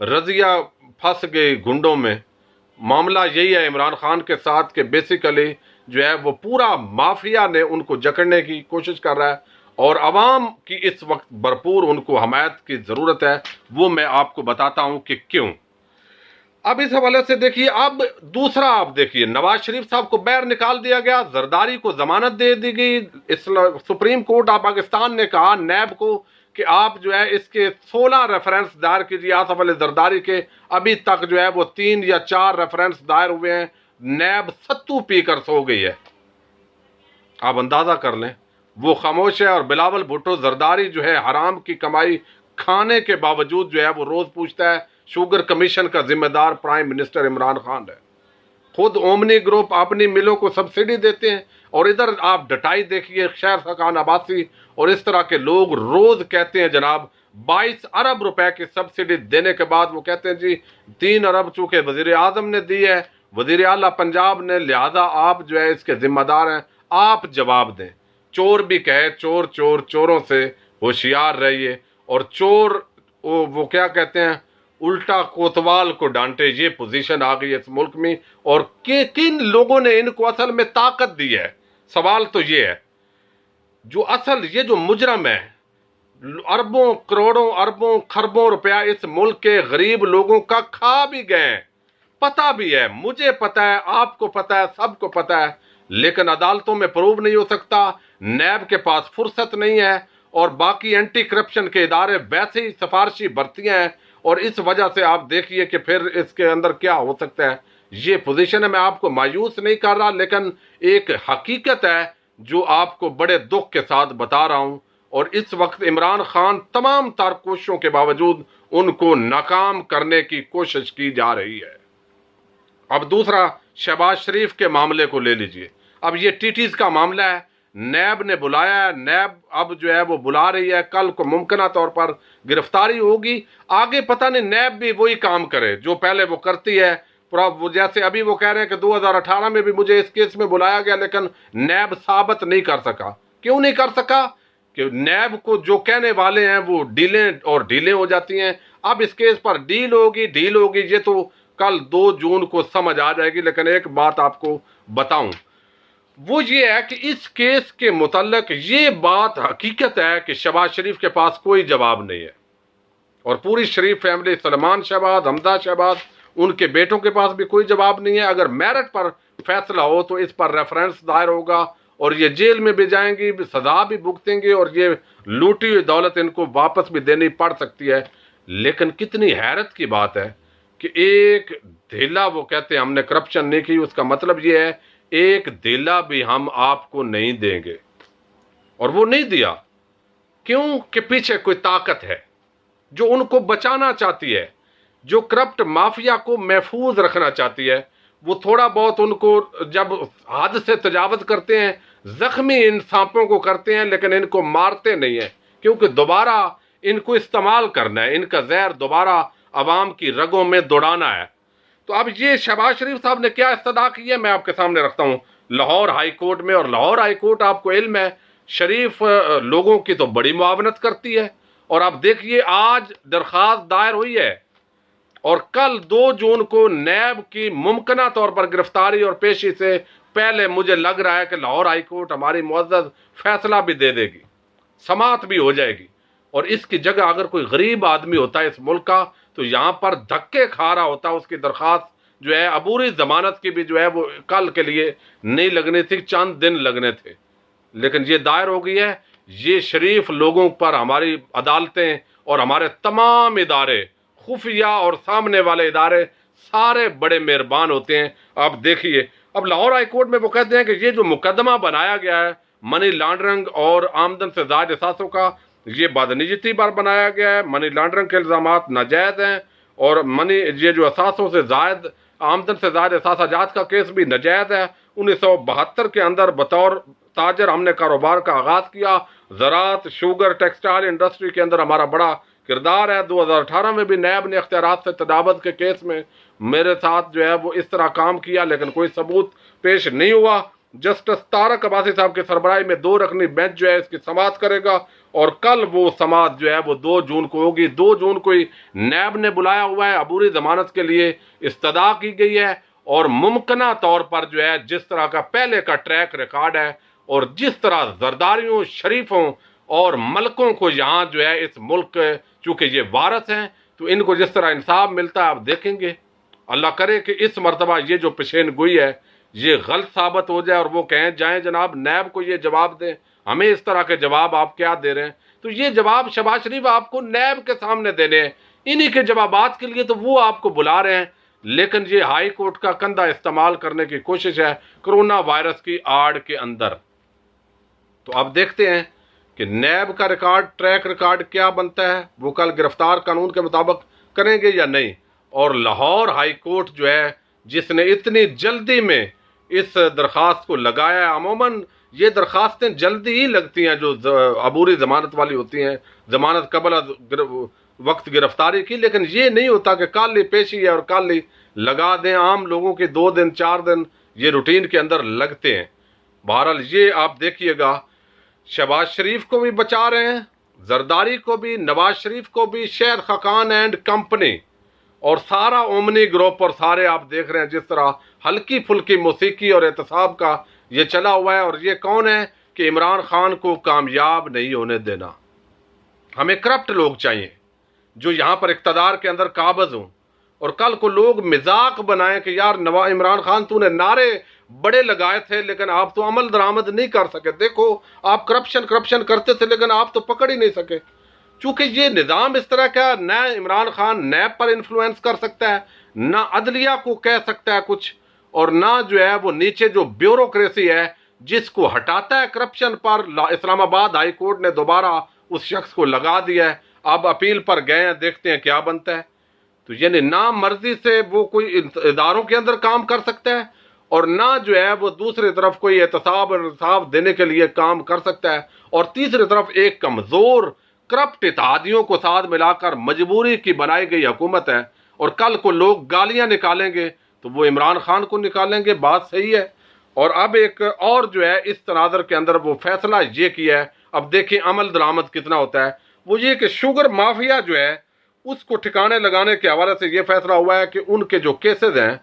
رضیہ پھنس گئی گنڈوں میں. معاملہ یہی ہے عمران خان کے ساتھ کہ بیسیکلی جو ہے وہ پورا مافیا نے ان کو جکڑنے کی کوشش کر رہا ہے اور عوام کی اس وقت بھرپور ان کو حمایت کی ضرورت ہے. وہ میں آپ کو بتاتا ہوں کہ کیوں. اب اس حوالے سے دیکھیے، اب دوسرا آپ دیکھیے، نواز شریف صاحب کو باہر نکال دیا گیا، زرداری کو ضمانت دے دی گئی. سپریم کورٹ آف پاکستان نے کہا نیب کو کہ آپ جو ہے اس کے 16 ریفرنس دائر کیجیے آصف علی زرداری کے. ابھی تک جو ہے وہ 3 یا 4 ریفرنس دائر ہوئے ہیں. نیب ستو پی کر سو گئی ہے. آپ اندازہ کر لیں، وہ خاموش ہے. اور بلاول بھٹو زرداری جو ہے حرام کی کمائی کھانے کے باوجود جو ہے وہ روز پوچھتا ہے شوگر کمیشن کا ذمہ دار پرائم منسٹر عمران خان ہے. خود اومنی گروپ اپنی ملوں کو سبسڈی دیتے ہیں اور ادھر آپ ڈٹائی دیکھیے خیر خقان عباسی اور اس طرح کے لوگ روز کہتے ہیں جناب 22 ارب روپے کی سبسڈی دینے کے بعد وہ کہتے ہیں جی 3 ارب چونکہ وزیر اعظم نے دی ہے، وزیر اعلیٰ پنجاب نے، لہذا آپ جو ہے اس کے ذمہ دار ہیں، آپ جواب دیں. چور بھی کہے چور چور، چوروں سے ہوشیار رہیے. اور چور وہ کیا کہتے ہیں، الٹا کوتوال کو ڈانٹے. یہ پوزیشن آ گئی اس ملک میں. اور کن لوگوں نے ان کو اصل میں طاقت دی ہے؟ سوال تو یہ ہے. جو اصل یہ جو مجرم ہے، اربوں کروڑوں اربوں خربوں روپیہ اس ملک کے غریب لوگوں کا کھا بھی گئے. پتہ بھی ہے، مجھے پتہ ہے، آپ کو پتہ ہے، سب کو پتہ ہے، لیکن عدالتوں میں پروو نہیں ہو سکتا. نیب کے پاس فرصت نہیں ہے اور باقی اینٹی کرپشن کے ادارے ویسے ہی سفارشی بھرتیاں ہیں. اور اس وجہ سے آپ دیکھیے کہ پھر اس کے اندر کیا ہو سکتا ہے. یہ پوزیشن ہے. میں آپ کو مایوس نہیں کر رہا، لیکن ایک حقیقت ہے جو آپ کو بڑے دکھ کے ساتھ بتا رہا ہوں. اور اس وقت عمران خان تمام تر کوششوں کے باوجود ان کو ناکام کرنے کی کوشش کی جا رہی ہے. اب دوسرا شہباز شریف کے معاملے کو لے لیجئے. اب یہ ٹیٹیز کا معاملہ ہے. نیب نے بلایا ہے، نیب اب جو ہے وہ بلا رہی ہے. کل کو ممکنہ طور پر گرفتاری ہوگی. آگے پتہ نہیں نیب بھی وہی کام کرے جو پہلے وہ کرتی ہے. جیسے ابھی وہ کہہ رہے ہیں کہ 2018 میں بھی مجھے اس کیس میں بلایا گیا لیکن نیب ثابت نہیں کر سکا. کیوں نہیں کر سکا؟ کہ نیب کو جو کہنے والے ہیں وہ ڈیلیں اور ڈیلیں ہو جاتی ہیں. اب اس کیس پر ڈیل ہوگی یہ تو کل 2 جون کو سمجھ آ جائے گی. لیکن ایک بات آپ کو بتاؤں، وہ یہ ہے کہ اس کیس کے متعلق یہ بات حقیقت ہے کہ شہباز شریف کے پاس کوئی جواب نہیں ہے. اور پوری شریف فیملی، سلمان شہباز، حمزہ شہباز، ان کے بیٹوں کے پاس بھی کوئی جواب نہیں ہے. اگر میرٹ پر فیصلہ ہو تو اس پر ریفرنس دائر ہوگا اور یہ جیل میں بھی جائیں گی، سزا بھی بھگتیں گے اور یہ لوٹی ہوئی دولت ان کو واپس بھی دینی پڑ سکتی ہے. لیکن کتنی حیرت کی بات ہے کہ ایک دھیلا، وہ کہتے ہیں ہم نے کرپشن نہیں کی، اس کا مطلب یہ ہے ایک دھیلا بھی ہم آپ کو نہیں دیں گے. اور وہ نہیں دیا. کیوں؟ کہ پیچھے کوئی طاقت ہے جو ان کو بچانا چاہتی ہے، جو کرپٹ مافیا کو محفوظ رکھنا چاہتی ہے. وہ تھوڑا بہت ان کو جب حد سے تجاوز کرتے ہیں، زخمی ان سانپوں کو کرتے ہیں، لیکن ان کو مارتے نہیں ہیں کیونکہ دوبارہ ان کو استعمال کرنا ہے. ان کا زہر دوبارہ عوام کی رگوں میں دوڑانا ہے. تو اب یہ شہباز شریف صاحب نے کیا استدعا کی ہے میں آپ کے سامنے رکھتا ہوں لاہور ہائی کورٹ میں. اور لاہور ہائی کورٹ آپ کو علم ہے شریف لوگوں کی تو بڑی معاونت کرتی ہے. اور آپ دیکھیے آج درخواست دائر ہوئی ہے اور کل 2 جون کو نیب کی ممکنہ طور پر گرفتاری اور پیشی سے پہلے مجھے لگ رہا ہے کہ لاہور ہائی کورٹ ہماری معزز فیصلہ بھی دے دے گی، سماعت بھی ہو جائے گی. اور اس کی جگہ اگر کوئی غریب آدمی ہوتا ہے اس ملک کا تو یہاں پر دھکے کھا رہا ہوتا. اس کی درخواست جو ہے عبوری ضمانت کی بھی جو ہے وہ کل کے لیے نہیں لگنی تھی، چند دن لگنے تھے. لیکن یہ دائر ہو گئی ہے. یہ شریف لوگوں پر ہماری عدالتیں اور ہمارے تمام ادارے، خفیہ اور سامنے والے ادارے، سارے بڑے مہربان ہوتے ہیں. آپ دیکھیے اب لاہور ہائی کورٹ میں وہ کہتے ہیں کہ یہ جو مقدمہ بنایا گیا ہے منی لانڈرنگ اور آمدن سے زائد اثاثوں کا، یہ بدنیتی پر بنایا گیا ہے. منی لانڈرنگ کے الزامات ناجائز ہیں اور یہ جو اثاثوں سے زائد، آمدن سے زائد اثاثہ جات کا کیس بھی ناجائز ہے. 1972 کے اندر بطور تاجر ہم نے کاروبار کا آغاز کیا. زراعت، شوگر، ٹیکسٹائل انڈسٹری کے اندر ہمارا بڑا کردار ہے. 2018 میں بھی نیب نے اختیارات سے تجاوز کے کیس میں میرے ساتھ جو ہے وہ اس طرح کام کیا لیکن کوئی ثبوت پیش نہیں ہوا. جسٹس طارق عباسی صاحب کے سربراہی میں 2 رکنی بینچ جو ہے اس کی سماعت کرے گا اور کل وہ سماعت جو ہے وہ 2 جون کو ہوگی. 2 جون کو ہی نیب نے بلایا ہوا ہے, عبوری ضمانت کے لیے استدعا کی گئی ہے, اور ممکنہ طور پر جو ہے جس طرح کا پہلے کا ٹریک ریکارڈ ہے اور جس طرح زرداریوں, شریفوں اور ملکوں کو یہاں جو ہے اس ملک, چونکہ یہ وارث ہیں تو ان کو جس طرح انصاف ملتا ہے آپ دیکھیں گے. اللہ کرے کہ اس مرتبہ یہ جو پیشین گوئی ہے یہ غلط ثابت ہو جائے اور وہ کہیں جائیں جناب نیب کو یہ جواب دیں, ہمیں اس طرح کے جواب آپ کیا دے رہے ہیں. تو یہ جواب شہباز شریف آپ کو نیب کے سامنے دینے ہیں, انہی کے جوابات کے لیے تو وہ آپ کو بلا رہے ہیں. لیکن یہ ہائی کورٹ کا کندھا استعمال کرنے کی کوشش ہے کرونا وائرس کی آڑ کے اندر. تو اب دیکھتے ہیں کہ نیب کا ریکارڈ, ٹریک ریکارڈ کیا بنتا ہے, وہ کل گرفتار قانون کے مطابق کریں گے یا نہیں. اور لاہور ہائی کورٹ جو ہے جس نے اتنی جلدی میں اس درخواست کو لگایا ہے, عموماً یہ درخواستیں جلدی ہی لگتی ہیں جو عبوری ضمانت والی ہوتی ہیں, ضمانت قبل وقت گرفتاری کی, لیکن یہ نہیں ہوتا کہ کل ہی پیشی ہے اور کل ہی لگا دیں. عام لوگوں کے 2 دن 4 دن یہ روٹین کے اندر لگتے ہیں. بہرحال یہ آپ دیکھیے گا شہباز شریف کو بھی بچا رہے ہیں, زرداری کو بھی, نواز شریف کو بھی, شہر خاقان اینڈ کمپنی اور سارا اومنی گروپ, اور سارے آپ دیکھ رہے ہیں جس طرح ہلکی پھلکی موسیقی اور احتساب کا یہ چلا ہوا ہے. اور یہ کون ہے کہ عمران خان کو کامیاب نہیں ہونے دینا. ہمیں کرپٹ لوگ چاہیے جو یہاں پر اقتدار کے اندر قابض ہوں, اور کل کو لوگ مذاق بنائیں کہ یار عمران خان تو نے نعرے بڑے لگائے تھے لیکن آپ تو عمل درآمد نہیں کر سکے. دیکھو آپ کرپشن کرتے تھے لیکن آپ تو پکڑ ہی نہیں سکے. چونکہ یہ نظام اس طرح کا, نہ عمران خان نیب پر انفلوئنس کر سکتا ہے, نہ عدلیہ کو کہہ سکتا ہے کچھ, اور نہ جو ہے وہ نیچے جو بیوروکریسی ہے جس کو ہٹاتا ہے کرپشن پر. اسلام آباد ہائی کورٹ نے دوبارہ اس شخص کو لگا دیا ہے, اب اپیل پر گئے ہیں, دیکھتے ہیں کیا بنتا ہے. تو یعنی نہ مرضی سے وہ کوئی اداروں کے اندر کام کر سکتا ہے, اور نہ جو ہے وہ دوسری طرف کوئی احتساب اور انصاف دینے کے لیے کام کر سکتا ہے, اور تیسری طرف ایک کمزور کرپٹ اتحادیوں کو ساتھ ملا کر مجبوری کی بنائی گئی حکومت ہے. اور کل کو لوگ گالیاں نکالیں گے تو وہ عمران خان کو نکالیں گے, بات صحیح ہے. اور اب ایک اور جو ہے اس تناظر کے اندر وہ فیصلہ یہ کیا ہے, اب دیکھیں عمل درآمد کتنا ہوتا ہے, وہ یہ کہ شوگر مافیا جو ہے اس کو ٹھکانے لگانے کے حوالے سے یہ فیصلہ ہوا ہے کہ ان کے جو کیسز ہیں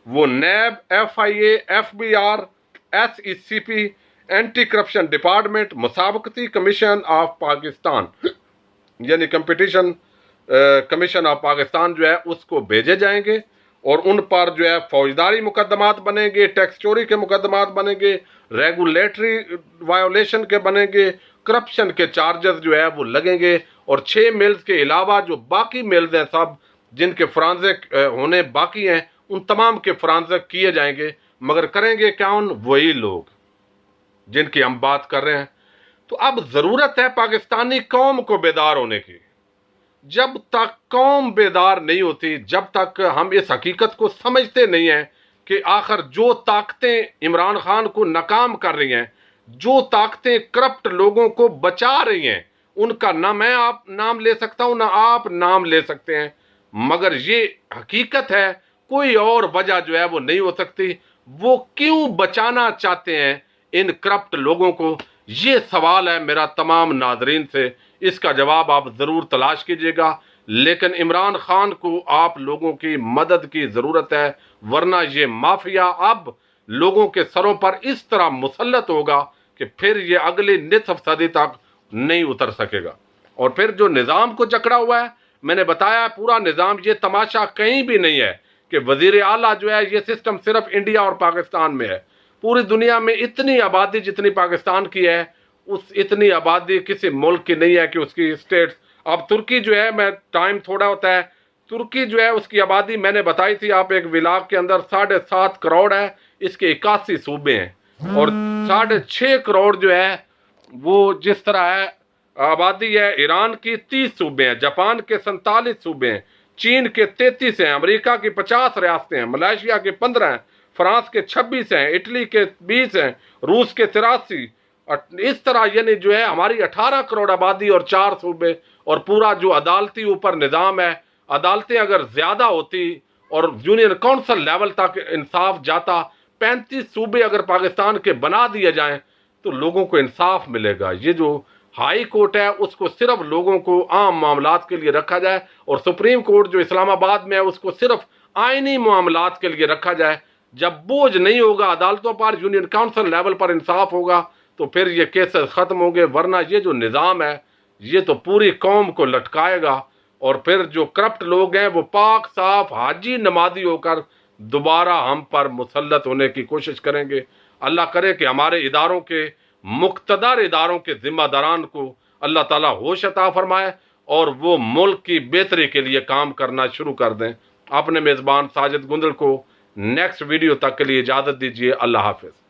وہ NAB, FIA, FBI, SECP, anti corruption department, مسابقتی کمیشن آف پاکستان یعنی کمپٹیشن کمیشن آف پاکستان جو ہے اس کو بھیجے جائیں گے, اور ان پر جو ہے فوجداری مقدمات بنیں گے, ٹیکس چوری کے مقدمات بنیں گے, ریگولیٹری وائولیشن کے بنیں گے, کرپشن کے چارجز جو ہے وہ لگیں گے. اور 6 میلز کے علاوہ جو باقی میلز ہیں سب جن کے فرانزک ہونے باقی ہیں ان تمام کے فرانزک کیے جائیں گے, مگر کریں گے کون؟ وہی لوگ جن کی ہم بات کر رہے ہیں. تو اب ضرورت ہے پاکستانی قوم کو بیدار ہونے کی. جب تک قوم بیدار نہیں ہوتی, جب تک ہم اس حقیقت کو سمجھتے نہیں ہیں کہ آخر جو طاقتیں عمران خان کو ناکام کر رہی ہیں, جو طاقتیں کرپٹ لوگوں کو بچا رہی ہیں, ان کا نہ میں آپ نام لے سکتا ہوں نہ آپ نام لے سکتے ہیں, مگر یہ حقیقت ہے, کوئی اور وجہ جو ہے وہ نہیں ہو سکتی. وہ کیوں بچانا چاہتے ہیں ان کرپٹ لوگوں کو؟ یہ سوال ہے میرا تمام ناظرین سے, اس کا جواب آپ ضرور تلاش کیجئے گا. لیکن عمران خان کو آپ لوگوں کی مدد کی ضرورت ہے, ورنہ یہ مافیا اب لوگوں کے سروں پر اس طرح مسلط ہوگا کہ پھر یہ اگلی نصف صدی تک نہیں اتر سکے گا. اور پھر جو نظام کو جکڑا ہوا ہے, میں نے بتایا پورا نظام, یہ تماشا کہیں بھی نہیں ہے کہ وزیر اعلیٰ جو ہے یہ سسٹم صرف انڈیا اور پاکستان میں ہے. پوری دنیا میں اتنی آبادی جتنی پاکستان کی ہے, اس اتنی آبادی کسی ملک کی نہیں ہے کہ اس کی اسٹیٹس. اب ترکی جو ہے, میں ٹائم تھوڑا ہوتا ہے, ترکی جو ہے اس کی آبادی میں نے بتائی تھی آپ ایک ولاگ کے اندر 7.5 کروڑ ہے, اس کے 81 صوبے ہیں, اور 6.5 کروڑ جو ہے وہ جس طرح ہے آبادی ہے. ایران کی 30 صوبے ہیں, جاپان کے 47 صوبے ہیں, چین کے 33 ہیں, امریکہ کی 50 ریاستیں ہیں, ملائیشیا کے 15 ہیں, فرانس کے 26 ہیں, اٹلی کے 20 ہیں, روس کے 83. اس طرح یعنی جو ہے ہماری 18 کروڑ آبادی اور 4 صوبے, اور پورا جو عدالتی اوپر نظام ہے, عدالتیں اگر زیادہ ہوتی اور یونین کونسل لیول تک انصاف جاتا, 35 صوبے اگر پاکستان کے بنا دیے جائیں تو لوگوں کو انصاف ملے گا. یہ جو ہائی کورٹ ہے اس کو صرف لوگوں کو عام معاملات کے لیے رکھا جائے، اور سپریم کورٹ جو اسلام آباد میں ہے اس کو صرف آئینی معاملات کے لیے رکھا جائے۔ جب بوجھ نہیں ہوگا عدالتوں پر، یونین کاؤنسل لیول پر انصاف ہوگا تو پھر یہ کیسز ختم ہوں گے، ورنہ یہ جو نظام ہے یہ تو پوری قوم کو لٹکائے گا، اور پھر جو کرپٹ لوگ ہیں وہ پاک صاف حاجی نمازی ہو کر دوبارہ ہم پر مسلط ہونے کی کوشش کریں گے۔ اللہ کرے کہ ہمارے اداروں کے مقتدر اداروں کے ذمہ داران کو اللہ تعالیٰ ہوش عطا فرمائے اور وہ ملک کی بہتری کے لیے کام کرنا شروع کر دیں۔ اپنے میزبان ساجد گندل کو نیکسٹ ویڈیو تک کے لیے اجازت دیجیے۔ اللہ حافظ۔